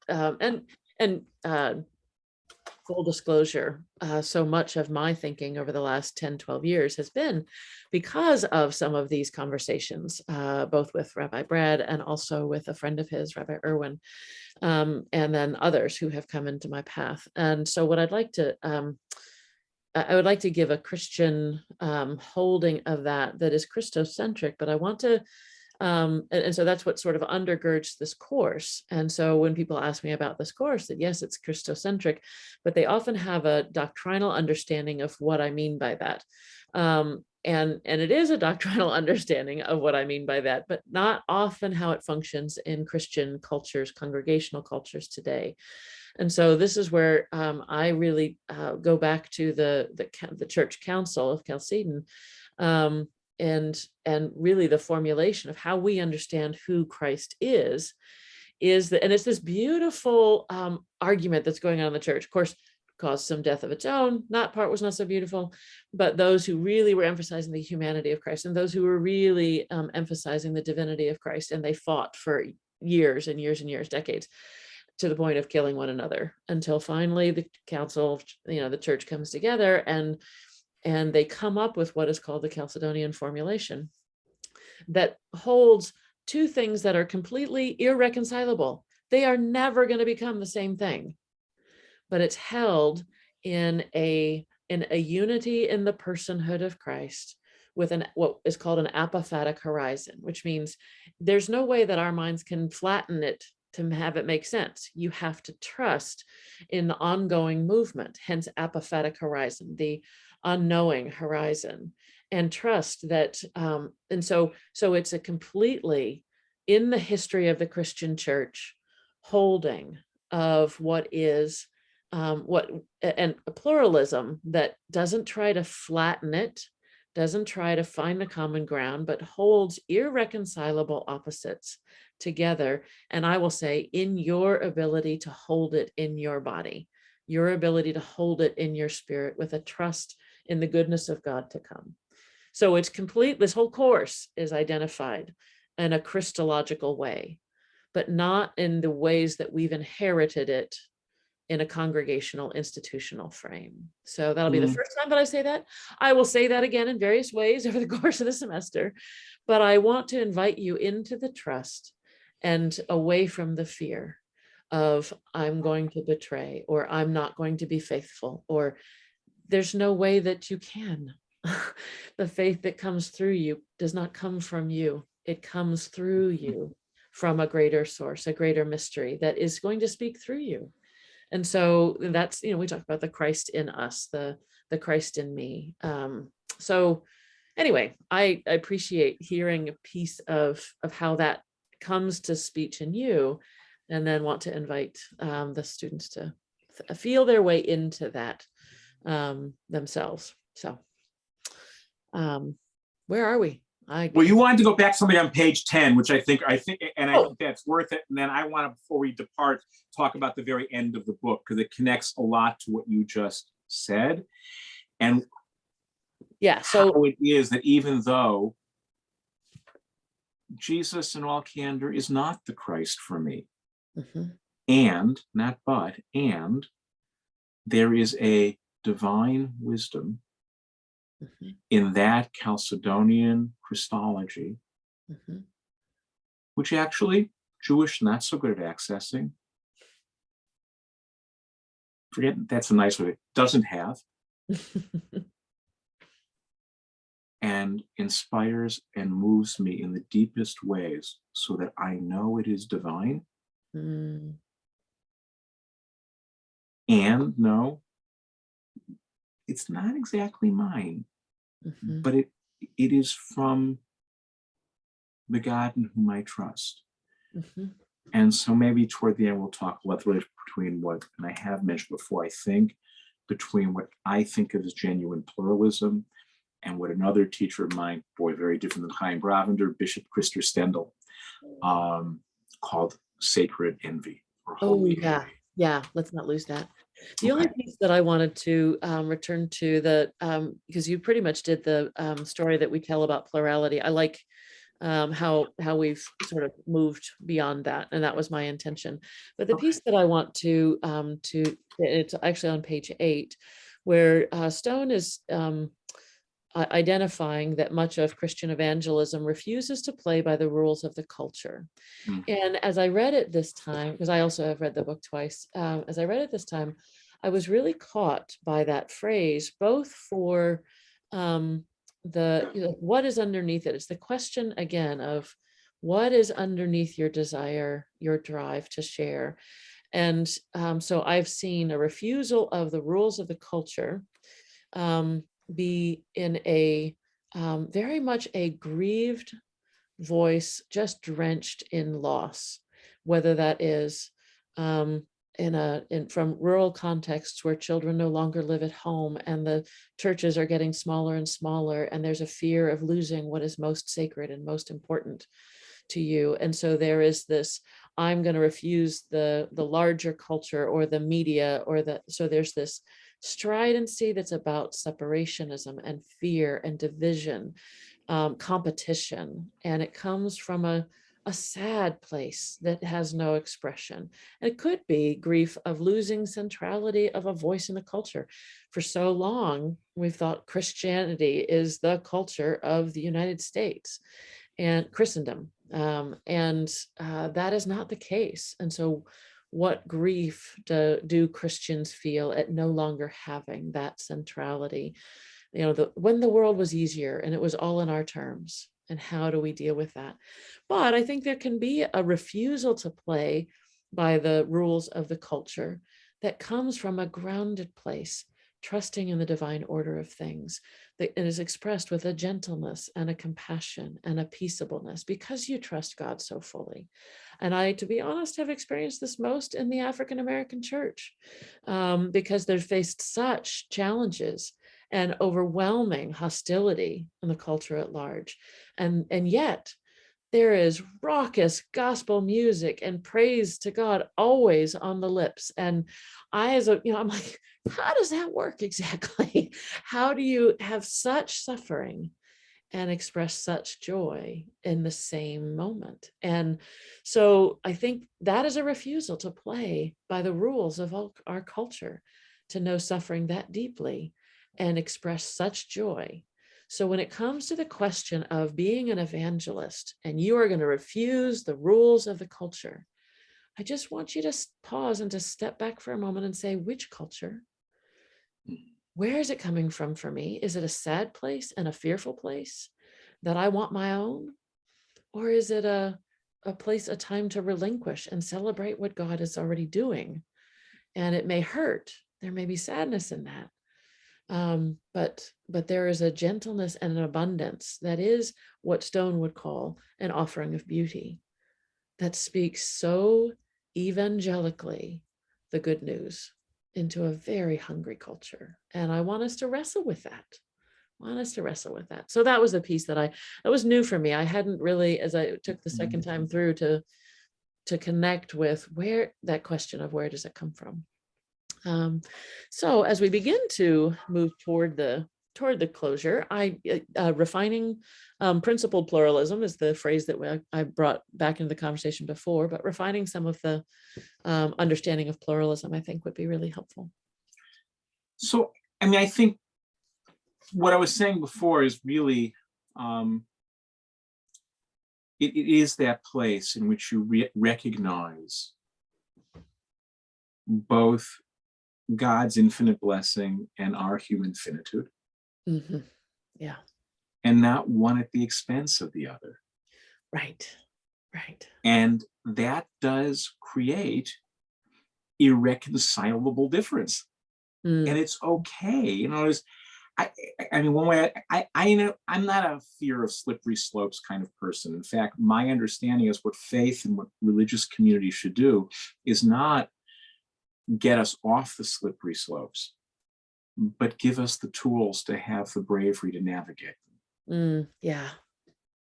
full disclosure, so much of my thinking over the last 10, 12 years has been because of some of these conversations, both with Rabbi Brad and also with a friend of his, Rabbi Irwin, and then others who have come into my path. And so what I'd like to, I would like to give a Christian holding of that is Christocentric, but I want to, and so that's what sort of undergirds this course. And so when people ask me about this course, that yes, it's Christocentric, but they often have a doctrinal understanding of what I mean by that. And it is a doctrinal understanding of what I mean by that, but not often how it functions in Christian cultures, congregational cultures today. And so this is where I really go back to the Church Council of Chalcedon, and really the formulation of how we understand who Christ is that, and it's this beautiful argument that's going on in the church. Of course, caused some death of its own. That part was not so beautiful, but those who really were emphasizing the humanity of Christ, and those who were really emphasizing the divinity of Christ, and they fought for years and years and years, decades, to the point of killing one another, until finally the council, the church comes together and they come up with what is called the Chalcedonian formulation that holds two things that are completely irreconcilable. They are never going to become the same thing, but it's held in a unity in the personhood of Christ with what is called an apophatic horizon, which means there's no way that our minds can flatten it to have it make sense. You have to trust in the ongoing movement, hence apophatic horizon, the unknowing horizon, and trust that, and so it's a completely, in the history of the Christian church, holding of what is, and a pluralism that doesn't try to flatten it, doesn't try to find the common ground, but holds irreconcilable opposites together. And I will say, in your ability to hold it in your body, your ability to hold it in your spirit with a trust in the goodness of God to come. So it's complete. This whole course is identified in a Christological way, but not in the ways that we've inherited it in a congregational institutional frame. So that'll be the first time that I say that. I will say that again in various ways over the course of the semester, but I want to invite you into the trust and away from the fear of I'm going to betray, or I'm not going to be faithful, or there's no way that you can. The faith that comes through you does not come from you. It comes through you from a greater source, a greater mystery that is going to speak through you. And so that's, we talk about the Christ in us, the Christ in me. So anyway, I appreciate hearing a piece of how that comes to speech in you, and then want to invite the students to feel their way into that themselves. So where are we? Well, you wanted to go back to something on page 10, which I think, and I think that's worth it. And then I want to, before we depart, talk about the very end of the book, because it connects a lot to what you just said. And yeah, so how it is that even though Jesus, in all candor, is not the Christ for me, and not but, and there is a divine wisdom in that Chalcedonian Christology, which actually Jewish not so good at accessing. Forget, that's a nice way, doesn't have. And inspires and moves me in the deepest ways so that I know it is divine. And no, it's not exactly mine, but it is from the God in whom I trust. And so maybe toward the end, we'll talk about the relationship between what, and I have mentioned before, I think, between what I think of as genuine pluralism and what another teacher of mine, boy, very different than Chaim Bravender, Bishop Christer Stendhal, called sacred envy or holy envy. Yeah, let's not lose that. The only piece that I wanted to return to, because you pretty much did the story that we tell about plurality. I like how we've sort of moved beyond that, and that was my intention. But the piece that I want to it's actually on page 8, where Stone is identifying that much of Christian evangelism refuses to play by the rules of the culture. And as I read it this time, because I also have read the book twice, as I read it this time, I was really caught by that phrase, both for what is underneath it. It's the question again of what is underneath your desire, your drive to share. And so I've seen a refusal of the rules of the culture be in a very much a grieved voice, just drenched in loss, whether that is from rural contexts where children no longer live at home and the churches are getting smaller and smaller, and there's a fear of losing what is most sacred and most important to you. And so there is this, I'm going to refuse the larger culture or the media, so there's this stridency that's about separationism and fear and division, competition, and it comes from a sad place that has no expression. And it could be grief of losing centrality of a voice in the culture. For so long, we've thought Christianity is the culture of the United States and Christendom, and that is not the case. And so what grief do Christians feel at no longer having that centrality? When the world was easier and it was all in our terms, and how do we deal with that? But I think there can be a refusal to play by the rules of the culture that comes from a grounded place, trusting in the divine order of things, that is expressed with a gentleness and a compassion and a peaceableness, because you trust God so fully. And I, to be honest, have experienced this most in the African American church, because they've faced such challenges and overwhelming hostility in the culture at large. And yet there is raucous gospel music and praise to God always on the lips. And I'm like, how does that work exactly? How do you have such suffering and express such joy in the same moment? And so I think that is a refusal to play by the rules of our culture, to know suffering that deeply and express such joy. So when it comes to the question of being an evangelist and you are going to refuse the rules of the culture, I just want you to pause and to step back for a moment and say, which culture? Where is it coming from for me? Is it a sad place and a fearful place that I want my own? Or is it a place, a time to relinquish and celebrate what God is already doing? And it may hurt. There may be sadness in that. But there is a gentleness and an abundance that is what Stone would call an offering of beauty, that speaks so evangelically the good news into a very hungry culture. And I want us to wrestle with that. So that was a piece that was new for me. I hadn't really, as I took the second time through, to connect with where that question of where does it come from. So as we begin to move toward the closure, refining principled pluralism is the phrase that I brought back into the conversation before, but refining some of the understanding of pluralism, I think, would be really helpful. So, I think what I was saying before is really, it is that place in which you recognize both God's infinite blessing and our human finitude. Mm-hmm. Yeah. And not one at the expense of the other. Right. And that does create irreconcilable difference. And it's okay. One way I'm not a fear of slippery slopes kind of person. In fact, my understanding is what faith and what religious community should do is not get us off the slippery slopes, but give us the tools to have the bravery to navigate them. Yeah,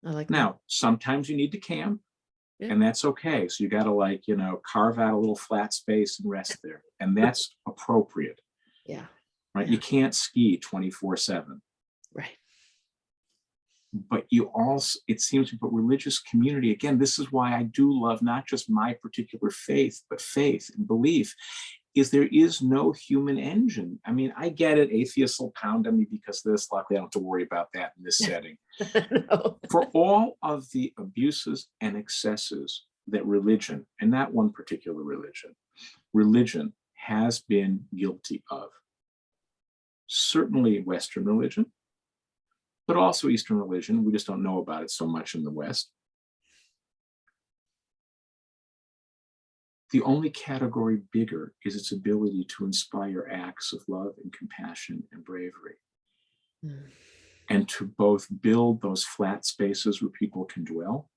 I like that. Now, sometimes you need to camp, and that's okay. So you got to carve out a little flat space and rest there, and that's appropriate. Yeah. Right. Yeah. You can't ski 24/7. Right. But you also, it seems to, but religious community, again, this is why I do love not just my particular faith, but faith and belief, is there is no human engine. I mean, I get it, atheists will pound on me because of this. Luckily, I don't have to worry about that in this setting. No. For all of the abuses and excesses that religion, and not one particular religion has been guilty of. Certainly Western religion, but also Eastern religion. We just don't know about it so much in the West. The only category bigger is its ability to inspire acts of love and compassion and bravery. Mm. And to both build those flat spaces where people can dwell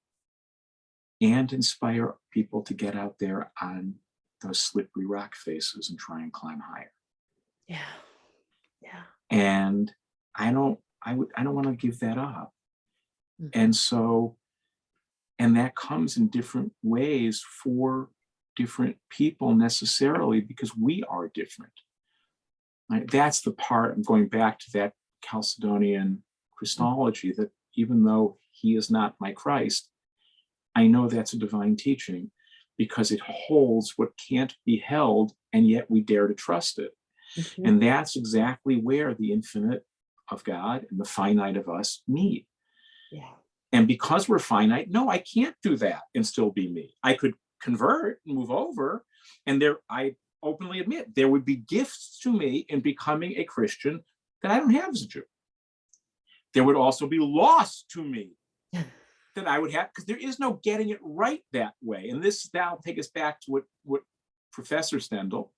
and inspire people to get out there on those slippery rock faces and try and climb higher. Yeah. Yeah. And I don't want to give that up. Mm-hmm. And so, and that comes in different ways for different people necessarily, because we are different. Right? That's the part, I'm going back to that Chalcedonian Christology, that even though he is not my Christ, I know that's a divine teaching because it holds what can't be held, and yet we dare to trust it. Mm-hmm. And that's exactly where the infinite of God and the finite of us meet. Yeah. And because we're finite, no, I can't do that and still be me. I could convert and move over, and there, I openly admit, there would be gifts to me in becoming a Christian that I don't have as a Jew. There would also be loss to me that I would have, because there is no getting it right that way. And this now take us back to what Professor Stendhal,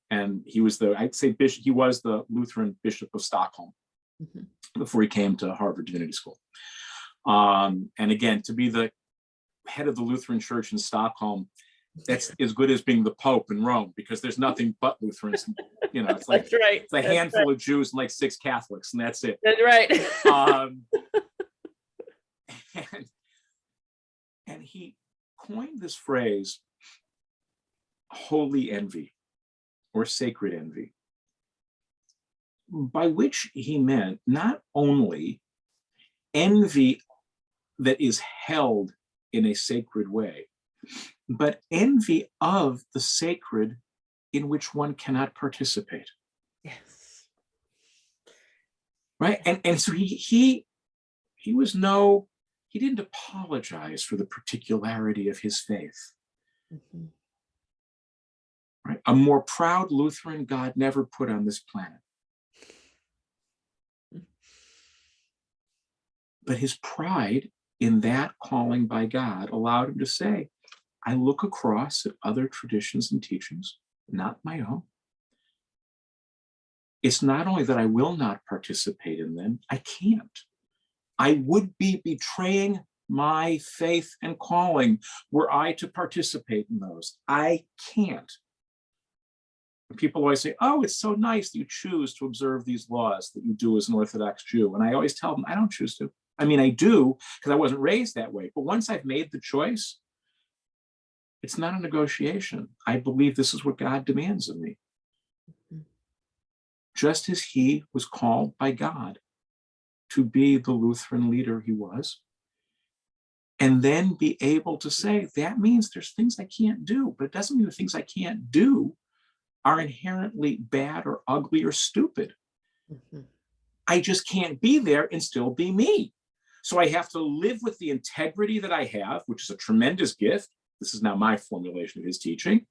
and he was the, I'd say bishop, he was the Lutheran Bishop of Stockholm before he came to Harvard Divinity School. And again, to be the head of the Lutheran Church in Stockholm, that's as good as being the Pope in Rome, because there's nothing but Lutherans. You know, it's like that's right. It's a handful of Jews and like 6 Catholics, and that's it. That's right. And he coined this phrase, holy envy or sacred envy, by which he meant not only envy that is held in a sacred way, but envy of the sacred in which one cannot participate. Yes. Right? And so he didn't apologize for the particularity of his faith. Mm-hmm. Right? A more proud Lutheran God never put on this planet. But his pride in that calling by God allowed him to say, I look across at other traditions and teachings, not my own. It's not only that I will not participate in them, I can't. I would be betraying my faith and calling were I to participate in those. I can't. People always say, oh, it's so nice that you choose to observe these laws that you do as an Orthodox Jew. And I always tell them, I don't choose to. I mean, I do, because I wasn't raised that way. But once I've made the choice, it's not a negotiation. I believe this is what God demands of me. Just as he was called by God to be the Lutheran leader he was, and then be able to say, that means there's things I can't do, but it doesn't mean the things I can't do are inherently bad or ugly or stupid. Mm-hmm. I just can't be there and still be me. So I have to live with the integrity that I have, which is a tremendous gift. This is now my formulation of his teaching.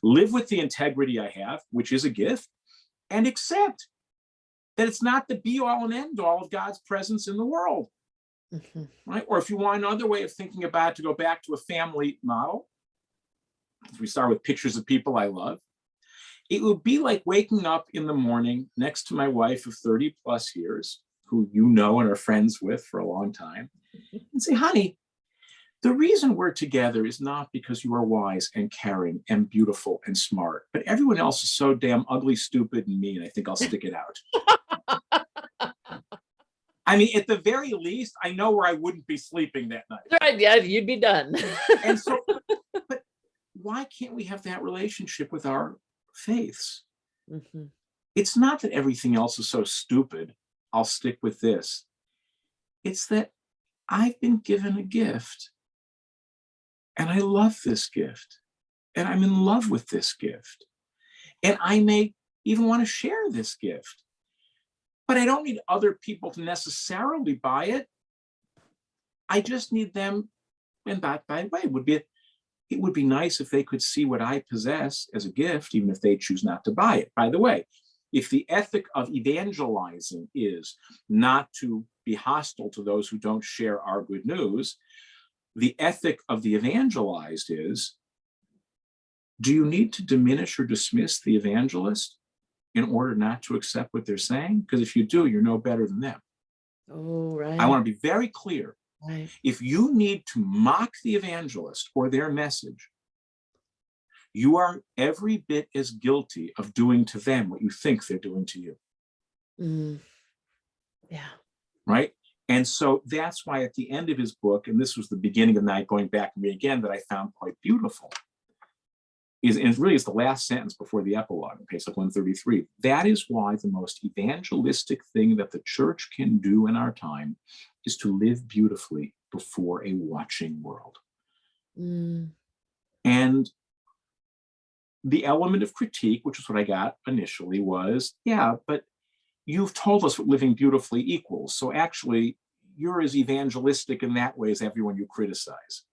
Live with the integrity I have, which is a gift, and accept that it's not the be all and end all of God's presence in the world. Mm-hmm. Right? Or if you want another way of thinking about it, to go back to a family model, if we start with pictures of people I love, it would be like waking up in the morning next to my wife of 30 plus years, who you know and are friends with for a long time, and say, honey, the reason we're together is not because you are wise and caring and beautiful and smart, but everyone else is so damn ugly, stupid, and mean, I think I'll stick it out. I mean, at the very least, I know where I wouldn't be sleeping that night. Right, yeah, you'd be done. And so, but why can't we have that relationship with our faiths? Mm-hmm. It's not that everything else is so stupid, I'll stick with this. It's that I've been given a gift, and I love this gift, and I'm in love with this gift, and I may even want to share this gift, but I don't need other people to necessarily buy it. I just need them. And that, by the way, it would be nice if they could see what I possess as a gift, even if they choose not to buy it. By the way, if the ethic of evangelizing is not to be hostile to those who don't share our good news, the ethic of the evangelized is, do you need to diminish or dismiss the evangelist in order not to accept what they're saying? Because if you do, you're no better than them. Oh, right. I want to be very clear. Right. If you need to mock the evangelist or their message, you are every bit as guilty of doing to them what you think they're doing to you. Yeah. Right? And so that's why at the end of his book, and this was the beginning of Night Going Back to Me Again, that I found quite beautiful, and it really is the last sentence before the epilogue on page 133. That is why the most evangelistic thing that the church can do in our time is to live beautifully before a watching world. And the element of critique, which is what I got initially, was, yeah, but you've told us what living beautifully equals. So actually, you're as evangelistic in that way as everyone you criticize.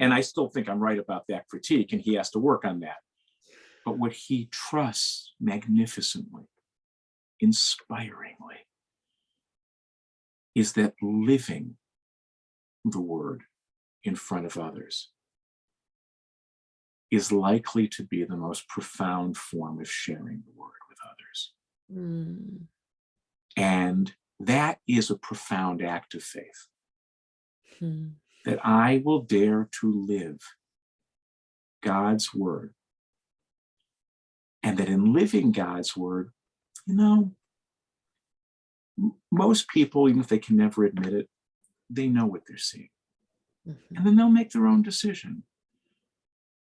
And I still think I'm right about that critique, and he has to work on that. But what he trusts magnificently, inspiringly, is that living the word in front of others is likely to be the most profound form of sharing the word with others. And that is a profound act of faith. That I will dare to live God's word. And that in living God's word, most people, even if they can never admit it, they know what they're seeing. And then they'll make their own decision.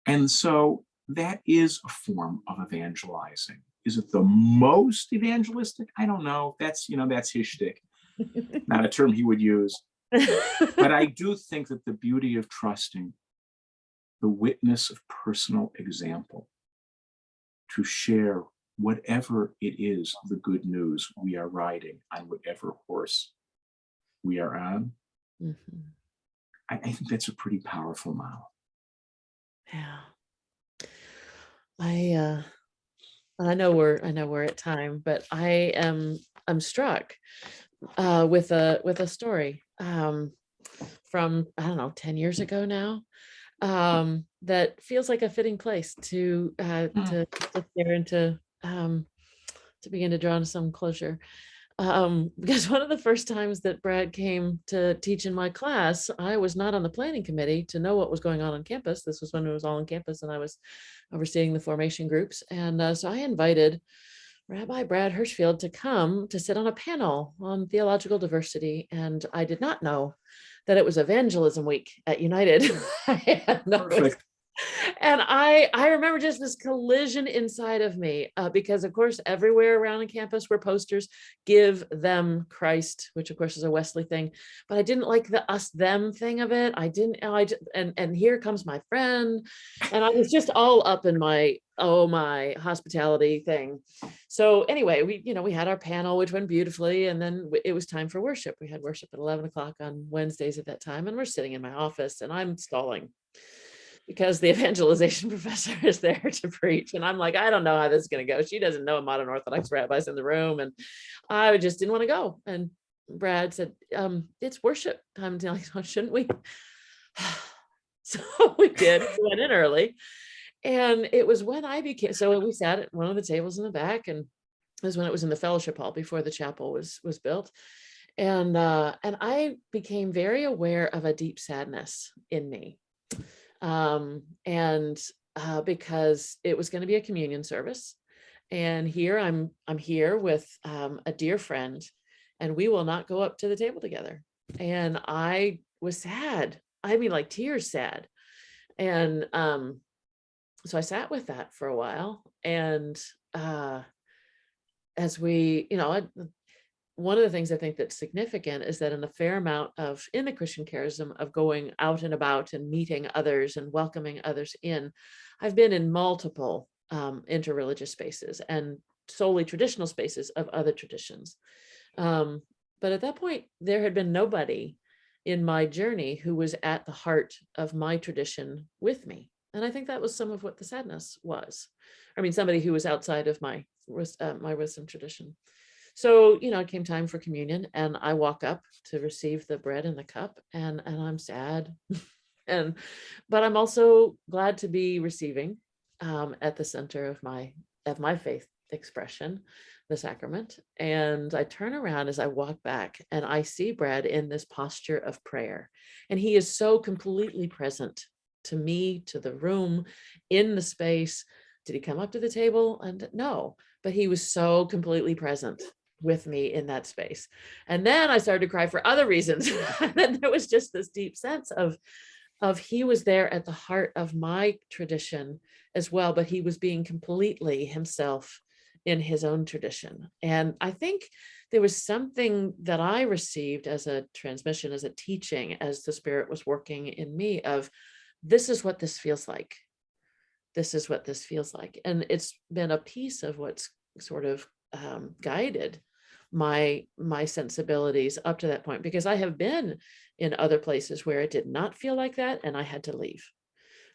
And so that is a form of evangelizing. Is it the most evangelistic? I don't know. That's his shtick, not a term he would use. But I do think that the beauty of trusting the witness of personal example to share whatever it is, the good news we are riding on, whatever horse we are on, I think that's a pretty powerful model. Yeah. I know we're at time, but I'm struck with a story from, I don't know, 10 years ago now, that feels like a fitting place to share and to begin to draw into some closure. Because one of the first times that Brad came to teach in my class, I was not on the planning committee to know what was going on campus. This was when it was all on campus and I was overseeing the formation groups. And so I invited Rabbi Brad Hirschfield to come to sit on a panel on theological diversity. And I did not know that it was Evangelism Week at United. I had no Perfect. And I remember just this collision inside of me, because of course, everywhere around the campus were posters, give them Christ, which of course is a Wesley thing, but I didn't like the us them thing of it. And here comes my friend. And I was just all up in my hospitality thing. So anyway, we had our panel, which went beautifully. And then it was time for worship. We had worship at 11 o'clock on Wednesdays at that time. And we're sitting in my office and I'm stalling, because the evangelization professor is there to preach. And I'm like, I don't know how this is going to go. She doesn't know a modern Orthodox rabbi's in the room. And I just didn't want to go. And Brad said, it's worship time. Shouldn't we? So we did. We went in early. And it was when so we sat at one of the tables in the back, and it was when it was in the fellowship hall before the chapel was built. And I became very aware of a deep sadness in me. Because it was going to be a communion service, and here I'm here with a dear friend, and we will not go up to the table together. And I was sad. I mean, like tears sad. And so I sat with that for a while. And as we, one of the things I think that's significant is that in a fair amount of, in the Christian charism, of going out and about and meeting others and welcoming others in, I've been in multiple interreligious spaces and solely traditional spaces of other traditions. But at that point, there had been nobody in my journey who was at the heart of my tradition with me. And I think that was some of what the sadness was. I mean, somebody who was outside of my wisdom tradition. So, it came time for communion, and I walk up to receive the bread and the cup, and I'm sad. But I'm also glad to be receiving at the center of my faith expression, the sacrament. And I turn around as I walk back, and I see Brad in this posture of prayer. And he is so completely present to me, to the room, in the space. Did he come up to the table? And no, but he was so completely present with me in that space. And then I started to cry for other reasons. And then there was just this deep sense of he was there at the heart of my tradition as well, but he was being completely himself in his own tradition. And I think there was something that I received as a transmission, as a teaching, as the Spirit was working in me of, this is what this feels like. This is what this feels like. And it's been a piece of what's sort of guided my sensibilities up to that point, because I have been in other places where it did not feel like that, and I had to leave.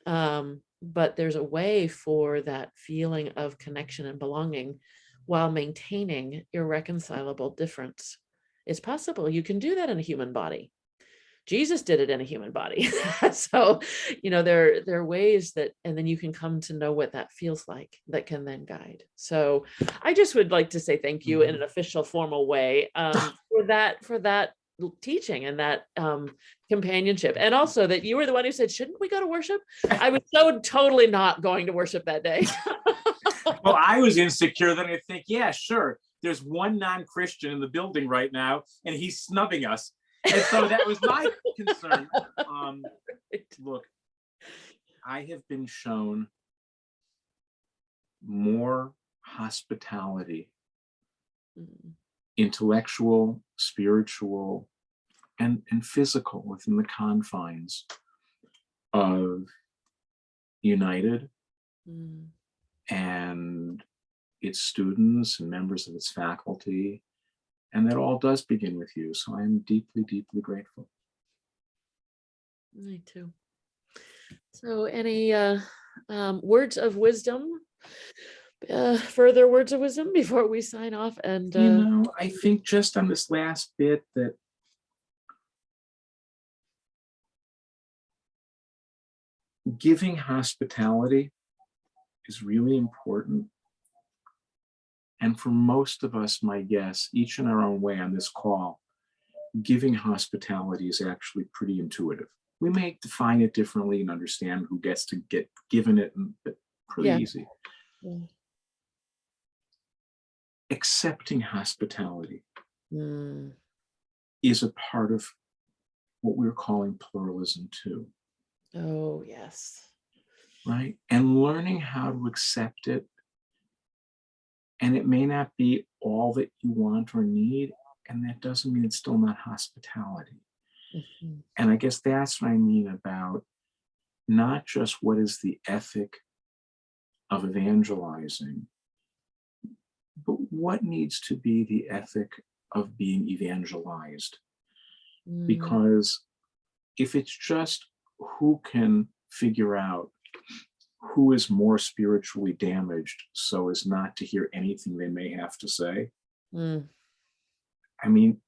But there's a way for that feeling of connection and belonging while maintaining irreconcilable difference. It's possible. You can do that in a human body. Jesus did it in a human body. So, there are ways that, and then you can come to know what that feels like, that can then guide. So I just would like to say thank you in an official, formal way for that teaching and that companionship. And also that you were the one who said, shouldn't we go to worship? I was so totally not going to worship that day. Well, I was insecure. Then I think, yeah, sure. There's one non-Christian in the building right now, and he's snubbing us. And so that was my concern. Look, I have been shown more hospitality, intellectual, spiritual, and physical within the confines of United and its students and members of its faculty. And that all does begin with you. So I'm deeply, deeply grateful. Me too. So any words of wisdom, further words of wisdom before we sign off? And I think just on this last bit that giving hospitality is really important. And for most of us, my guess, each in our own way on this call, giving hospitality is actually pretty intuitive. We may define it differently and understand who gets to get given it, but pretty easy. Yeah. Accepting hospitality is a part of what we're calling pluralism too. Oh, yes. Right? And learning how to accept it. And it may not be all that you want or need, and that doesn't mean it's still not hospitality. And I guess that's what I mean about not just what is the ethic of evangelizing, but what needs to be the ethic of being evangelized. Because if it's just who can figure out who is more spiritually damaged so as not to hear anything they may have to say, I mean,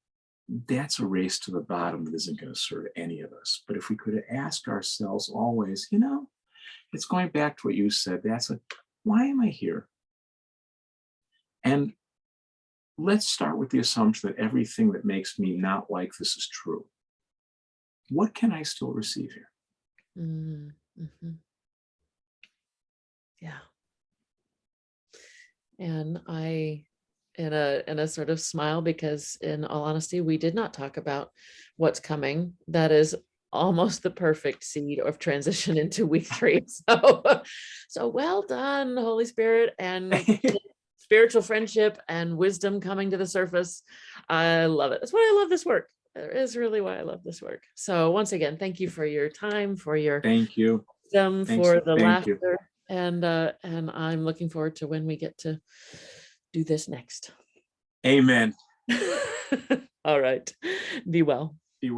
that's a race to the bottom that isn't going to serve any of us. But if we could ask ourselves always, it's going back to what you said, why am I here? And let's start with the assumption that everything that makes me not like this is true. What can I still receive here? Yeah. And I, in a sort of smile, because in all honesty, we did not talk about what's coming. That is almost the perfect seed of transition into week 3. So well done, Holy Spirit. And spiritual friendship and wisdom coming to the surface. I love it. That's why I love this work. It is really why I love this work. So once again, thank you for your time, for your Thank you. wisdom, Thanks. for the Thank you. laughter, and I'm looking forward to when we get to do this next. Amen. All right. Be well. Be well.